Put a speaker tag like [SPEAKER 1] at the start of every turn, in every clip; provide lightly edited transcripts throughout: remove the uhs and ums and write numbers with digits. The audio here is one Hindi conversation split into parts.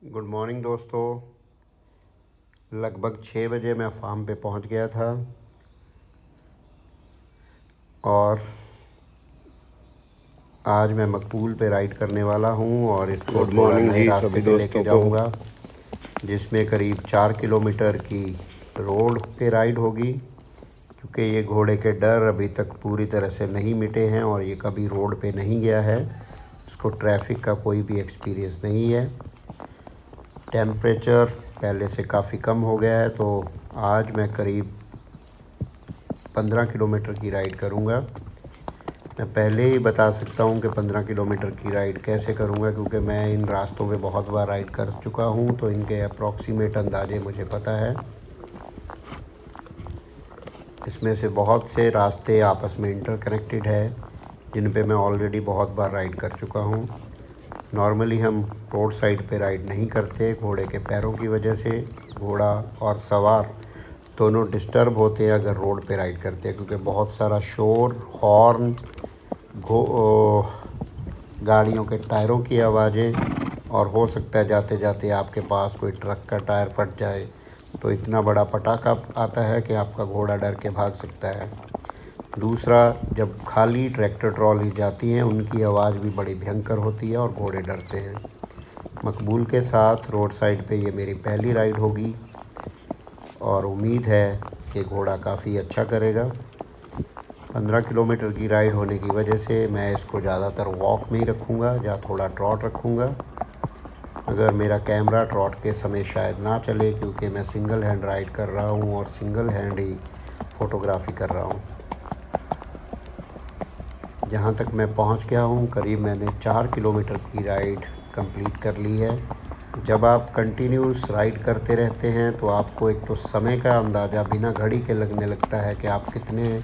[SPEAKER 1] गुड मॉर्निंग दोस्तों। लगभग 6 बजे मैं फार्म पे पहुंच गया था और आज मैं मकबूल पे राइड करने वाला हूं और इसको
[SPEAKER 2] गुड
[SPEAKER 1] थोड़ा
[SPEAKER 2] मॉर्निंग
[SPEAKER 1] नए
[SPEAKER 2] जी
[SPEAKER 1] रास्ते
[SPEAKER 2] सभी
[SPEAKER 1] पे लेके
[SPEAKER 2] दोस्तों को।
[SPEAKER 1] जाऊंगा, जिसमें करीब 4 किलोमीटर की रोड पे राइड होगी। क्योंकि ये घोड़े के डर अभी तक पूरी तरह से नहीं मिटे हैं और ये कभी रोड पे नहीं गया है, इसको ट्रैफिक का कोई भी एक्सपीरियंस नहीं है। टेम्परेचर पहले से काफ़ी कम हो गया है, तो आज मैं करीब 15 किलोमीटर की राइड करूँगा। मैं पहले ही बता सकता हूँ कि 15 किलोमीटर की राइड कैसे करूँगा, क्योंकि मैं इन रास्तों पे बहुत बार राइड कर चुका हूँ, तो इनके अप्रॉक्सीमेट अंदाजे मुझे पता है। इसमें से बहुत से रास्ते आपस में इंटरकनेक्टेड है, जिन पे मैं ऑलरेडी बहुत बार राइड कर चुका हूँ। नॉर्मली हम रोड साइड पे राइड नहीं करते, घोड़े के पैरों की वजह से घोड़ा और सवार दोनों डिस्टर्ब होते हैं अगर रोड पे राइड करते हैं, क्योंकि बहुत सारा शोर, हॉर्न, गाड़ियों के टायरों की आवाज़ें, और हो सकता है जाते जाते आपके पास कोई ट्रक का टायर फट जाए तो इतना बड़ा पटाखा आता है कि आपका घोड़ा डर के भाग सकता है। दूसरा, जब खाली ट्रैक्टर ट्रॉली जाती हैं उनकी आवाज़ भी बड़ी भयंकर होती है और घोड़े डरते हैं। मकबूल के साथ रोड साइड पे ये मेरी पहली राइड होगी और उम्मीद है कि घोड़ा काफ़ी अच्छा करेगा। 15 किलोमीटर की राइड होने की वजह से मैं इसको ज़्यादातर वॉक में ही रखूँगा या थोड़ा ट्रॉट रखूँगा। अगर मेरा कैमरा ट्रॉट के समय शायद ना चले, क्योंकि मैं सिंगल हैंड राइड कर रहा हूँ और सिंगल हैंड ही फ़ोटोग्राफ़ी कर रहा हूँ। जहाँ तक मैं पहुँच गया हूँ, करीब मैंने 4 किलोमीटर की राइड कंप्लीट कर ली है। जब आप कंटिन्यूस राइड करते रहते हैं तो आपको एक तो समय का अंदाज़ा बिना घड़ी के लगने लगता है कि आप कितने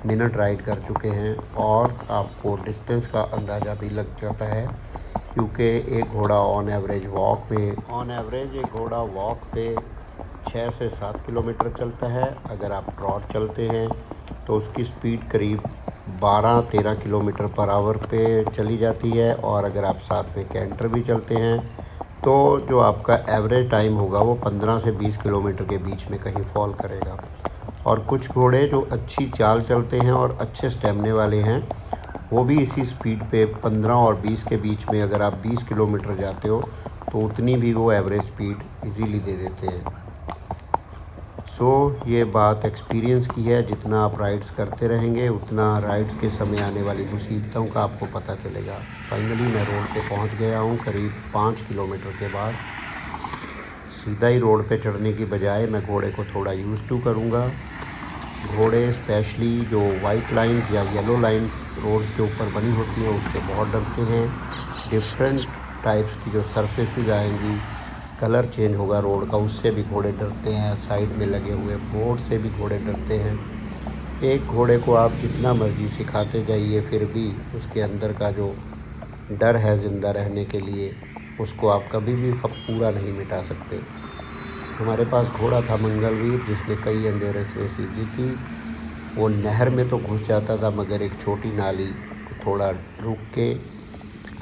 [SPEAKER 1] मिनट राइड कर चुके हैं, और आपको डिस्टेंस का अंदाज़ा भी लग जाता है, क्योंकि एक घोड़ा ऑन एवरेज एक घोड़ा वॉक पे 6 से 7 किलोमीटर चलता है। अगर आप ट्रॉट चलते हैं तो उसकी स्पीड करीब 12-13 किलोमीटर पर आवर पे चली जाती है, और अगर आप साथ में कैंटर भी चलते हैं तो जो आपका एवरेज टाइम होगा वो 15 से 20 किलोमीटर के बीच में कहीं फॉल करेगा। और कुछ घोड़े जो अच्छी चाल चलते हैं और अच्छे स्टेमिने वाले हैं, वो भी इसी स्पीड पे 15 और 20 के बीच में, अगर आप 20 किलोमीटर जाते हो तो उतनी भी वो एवरेज स्पीड इजीली दे देते हैं। ये बात एक्सपीरियंस की है, जितना आप राइड्स करते रहेंगे उतना राइड्स के समय आने वाली मुसीबतों का आपको पता चलेगा। फाइनली मैं रोड पे पहुंच गया हूं करीब 5 किलोमीटर के बाद। सीधा ही रोड पे चढ़ने की बजाय मैं घोड़े को थोड़ा यूज़ टू करूँगा। घोड़े स्पेशली जो वाइट लाइंस या येलो लाइंस रोड्स के ऊपर बनी होती हैं उससे बहुत डरते हैं। डिफरेंट टाइप्स की जो सरफेसेस आएंगी, कलर चेंज होगा रोड का, उससे भी घोड़े डरते हैं। साइड में लगे हुए बोर्ड से भी घोड़े डरते हैं। एक घोड़े को आप जितना मर्ज़ी सिखाते जाइए, फिर भी उसके अंदर का जो डर है ज़िंदा रहने के लिए, उसको आप कभी भी पूरा नहीं मिटा सकते। हमारे पास घोड़ा था मंगलवीर, जिसने कई एंड्योरेंस रेसेस जीती। वो नहर में तो घुस जाता था, मगर एक छोटी नाली को थोड़ा रुक के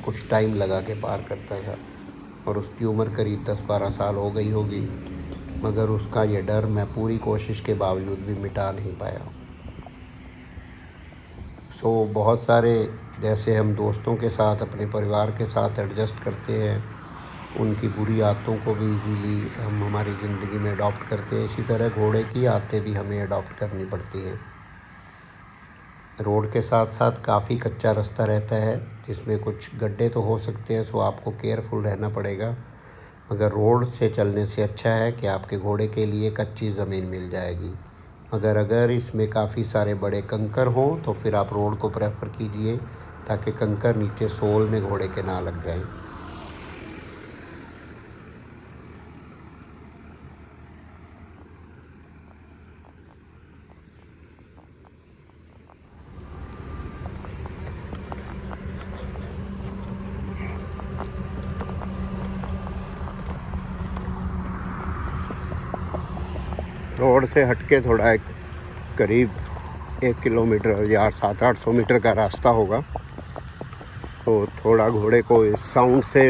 [SPEAKER 1] कुछ टाइम लगा के पार करता था, और उसकी उम्र करीब 10-12 साल हो गई होगी, मगर उसका ये डर मैं पूरी कोशिश के बावजूद भी मिटा नहीं पाया। बहुत सारे, जैसे हम दोस्तों के साथ, अपने परिवार के साथ एडजस्ट करते हैं, उनकी बुरी आदतों को भी इजीली हम हमारी ज़िंदगी में अडॉप्ट करते हैं, इसी तरह घोड़े की आदतें भी हमें अडॉप्ट करनी पड़ती हैं। रोड के साथ साथ काफ़ी कच्चा रास्ता रहता है, जिसमें कुछ गड्ढे तो हो सकते हैं, सो आपको केयरफुल रहना पड़ेगा। मगर रोड से चलने से अच्छा है कि आपके घोड़े के लिए कच्ची ज़मीन मिल जाएगी। मगर अगर इसमें काफ़ी सारे बड़े कंकर हों तो फिर आप रोड को प्रेफर कीजिए, ताकि कंकर नीचे सोल में घोड़े के ना लग जाएं। रोड से हटके थोड़ा एक करीब 1 किलोमीटर या 700-800 मीटर का रास्ता होगा। तो थोड़ा घोड़े को इस साउंड से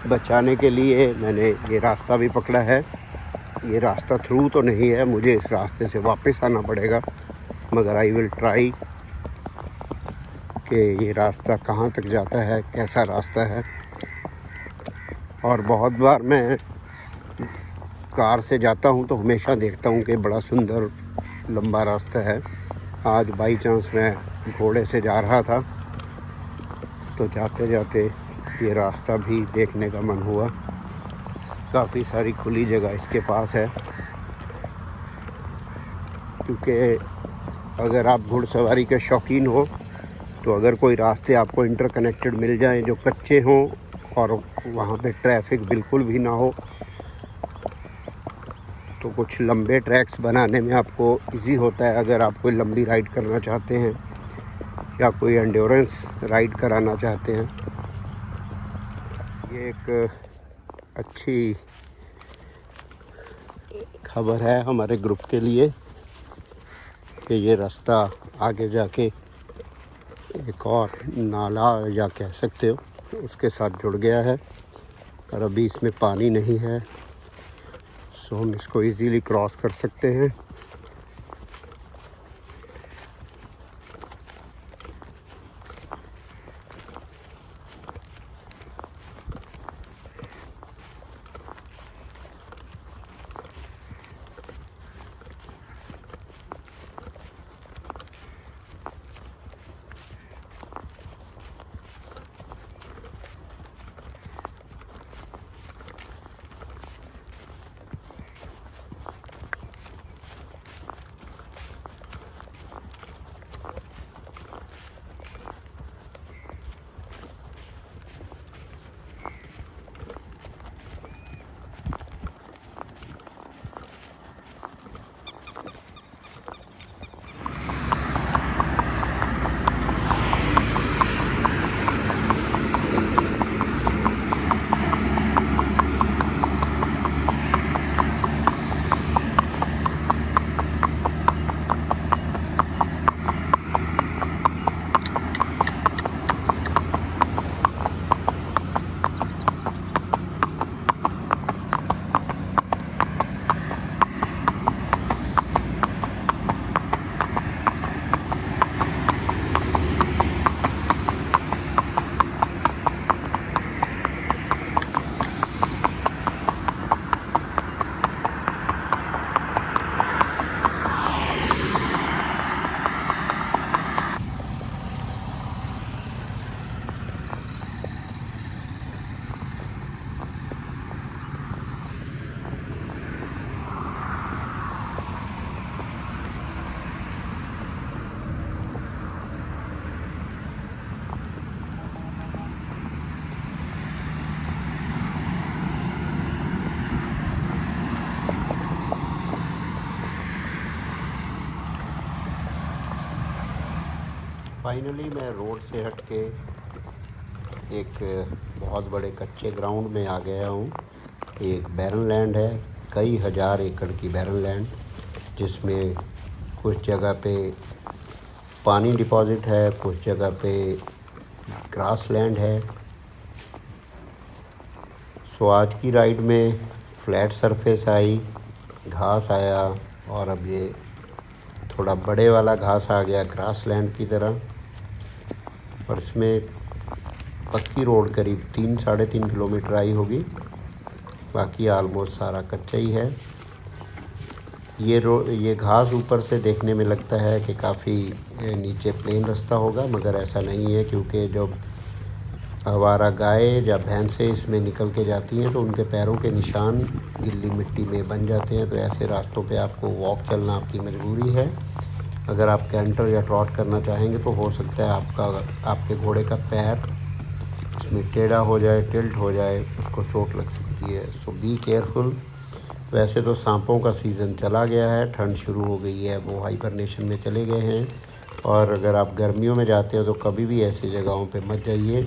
[SPEAKER 1] बचाने के लिए मैंने ये रास्ता भी पकड़ा है। ये रास्ता थ्रू तो नहीं है, मुझे इस रास्ते से वापस आना पड़ेगा, मगर आई विल ट्राई कि ये रास्ता कहाँ तक जाता है, कैसा रास्ता है। और बहुत बार मैं कार से जाता हूँ तो हमेशा देखता हूँ कि बड़ा सुंदर लंबा रास्ता है। आज बाई चांस मैं घोड़े से जा रहा था तो जाते जाते ये रास्ता भी देखने का मन हुआ। काफ़ी सारी खुली जगह इसके पास है, क्योंकि अगर आप घुड़सवारी के शौकीन हो तो अगर कोई रास्ते आपको इंटरकनेक्टेड मिल जाएं जो कच्चे हों और वहाँ पे ट्रैफिक बिल्कुल भी ना हो, तो कुछ लंबे ट्रैक्स बनाने में आपको इजी होता है। अगर आप कोई लंबी राइड करना चाहते हैं या कोई एंड्योरेंस राइड कराना चाहते हैं, ये एक अच्छी खबर है हमारे ग्रुप के लिए कि ये रास्ता आगे जाके एक और नाला या कह सकते हो उसके साथ जुड़ गया है और अभी इसमें पानी नहीं है, सो हम इसको इजीली क्रॉस कर सकते हैं। फाइनली मैं रोड से हट के एक बहुत बड़े कच्चे ग्राउंड में आ गया हूँ। एक बैरन लैंड है, कई हज़ार एकड़ की बैरन लैंड, जिसमें कुछ जगह पे पानी डिपॉज़िट है, कुछ जगह पे ग्रास लैंड है। सो आज की राइड में फ्लैट सरफेस आई, घास आया और अब ये थोड़ा बड़े वाला घास आ गया ग्रास लैंड की तरह। और इसमें पक्की रोड करीब 3-3.5 किलोमीटर आई होगी, बाकी आलमोस्ट सारा कच्चा ही है। ये घास ऊपर से देखने में लगता है कि काफ़ी नीचे प्लेन रास्ता होगा, मगर ऐसा नहीं है, क्योंकि जब आवारा गाय या भैंसें इसमें निकल के जाती हैं तो उनके पैरों के निशान गिल्ली मिट्टी में बन जाते हैं। तो ऐसे रास्तों पे आपको वॉक चलना आपकी मजबूरी है। अगर आप कैंटर या ट्रॉट करना चाहेंगे तो हो सकता है आपके घोड़े का पैर इसमें टेढ़ा हो जाए, टिल्ट हो जाए, उसको चोट लग सकती है। सो बी केयरफुल। वैसे तो सांपों का सीज़न चला गया है, ठंड शुरू हो गई है, वो हाइबरनेशन में चले गए हैं। और अगर आप गर्मियों में जाते हो तो कभी भी ऐसी जगहों पे मत जाइए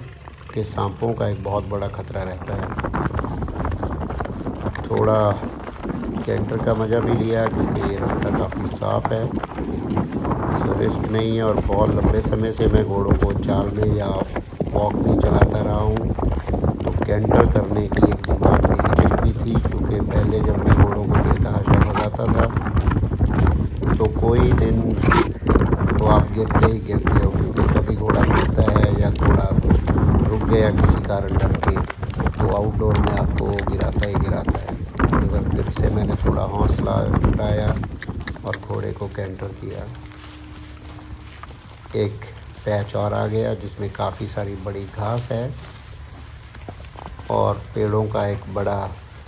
[SPEAKER 1] कि सांपों का एक बहुत बड़ा ख़तरा रहता है। थोड़ा कैंटर का मज़ा भी लिया क्योंकि ये रास्ता काफ़ी साफ़ है, सो रिस्क नहीं है। और बहुत लंबे समय से मैं घोड़ों को चाल में या वॉक में चलाता रहा हूँ, तो कैंटर करने की एक दिमाग में हिचक भी थी, क्योंकि पहले जब मैं घोड़ों को बेतहाशा भगाता था तो कोई दिन तो आप गिरते ही गिरते हो, क्योंकि कभी घोड़ा गिरता है या घोड़ा रुक गया किसी कारण डर के, तो आउटडोर में आपको गिराता ही गिराता है। मगर फिर से मैंने थोड़ा हौसला जुटाया और घोड़े को कैंटर किया। एक पैच और आ गया जिसमें काफ़ी सारी बड़ी घास है और पेड़ों का एक बड़ा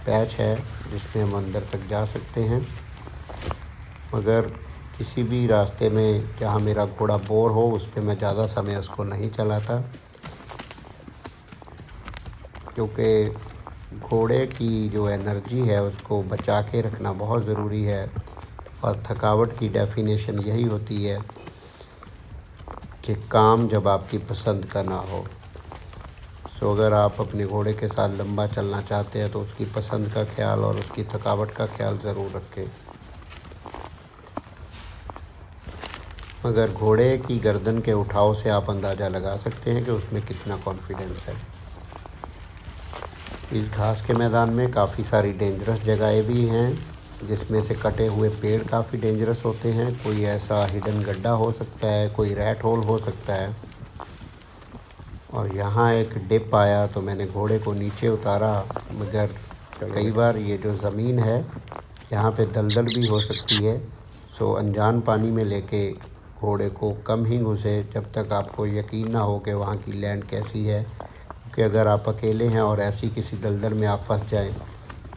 [SPEAKER 1] पैच है जिसमें हम अंदर तक जा सकते हैं। मगर किसी भी रास्ते में जहाँ मेरा घोड़ा बोर हो उस पर मैं ज़्यादा समय उसको नहीं चलाता, क्योंकि घोड़े की जो एनर्जी है उसको बचा के रखना बहुत ज़रूरी है। और थकावट की डेफिनेशन यही होती है कि काम जब आपकी पसंद का ना हो। सो अगर आप अपने घोड़े के साथ लंबा चलना चाहते हैं तो उसकी पसंद का ख्याल और उसकी थकावट का ख्याल ज़रूर रखें। मगर घोड़े की गर्दन के उठाव से आप अंदाज़ा लगा सकते हैं कि उसमें कितना कॉन्फिडेंस है। इस घास के मैदान में काफ़ी सारी डेंजरस जगहें भी हैं, जिसमें से कटे हुए पेड़ काफ़ी डेंजरस होते हैं। कोई ऐसा हिडन गड्ढा हो सकता है, कोई रैट होल हो सकता है। और यहाँ एक डिप आया तो मैंने घोड़े को नीचे उतारा, मगर कई बार ये जो ज़मीन है यहाँ पे दलदल भी हो सकती है। सो अनजान पानी में लेके घोड़े को कम ही घुसे जब तक आपको यकीन ना हो कि वहाँ की लैंड कैसी है, क्योंकि अगर आप अकेले हैं और ऐसी किसी दलदल में आप फंस जाएं,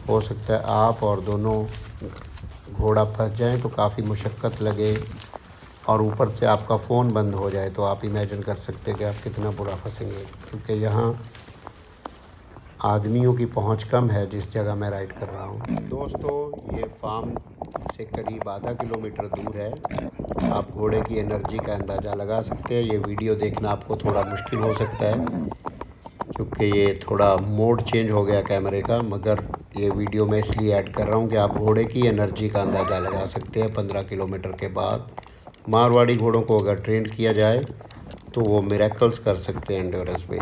[SPEAKER 1] हो सकता है आप और दोनों घोड़ा फंस जाएं तो काफ़ी मुशक्क़त लगे और ऊपर से आपका फ़ोन बंद हो जाए, तो आप इमेजिन कर सकते हैं कि आप कितना बुरा फंसेंगे। क्योंकि यहाँ आदमियों की पहुँच कम है जिस जगह मैं राइड कर रहा हूँ। दोस्तों, ये फार्म से करीब आधा किलोमीटर दूर है। आप घोड़े की एनर्जी का अंदाज़ा लगा सकते हैं। ये वीडियो देखना आपको थोड़ा मुश्किल हो सकता है क्योंकि ये थोड़ा मोड चेंज हो गया कैमरे का, मगर ये वीडियो मैं इसलिए ऐड कर रहा हूँ कि आप घोड़े की एनर्जी का अंदाज़ा लगा सकते हैं 15 किलोमीटर के बाद। मारवाड़ी घोड़ों को अगर ट्रेंड किया जाए तो वो मिरेकल्स कर सकते हैं एंड्योरेंस में।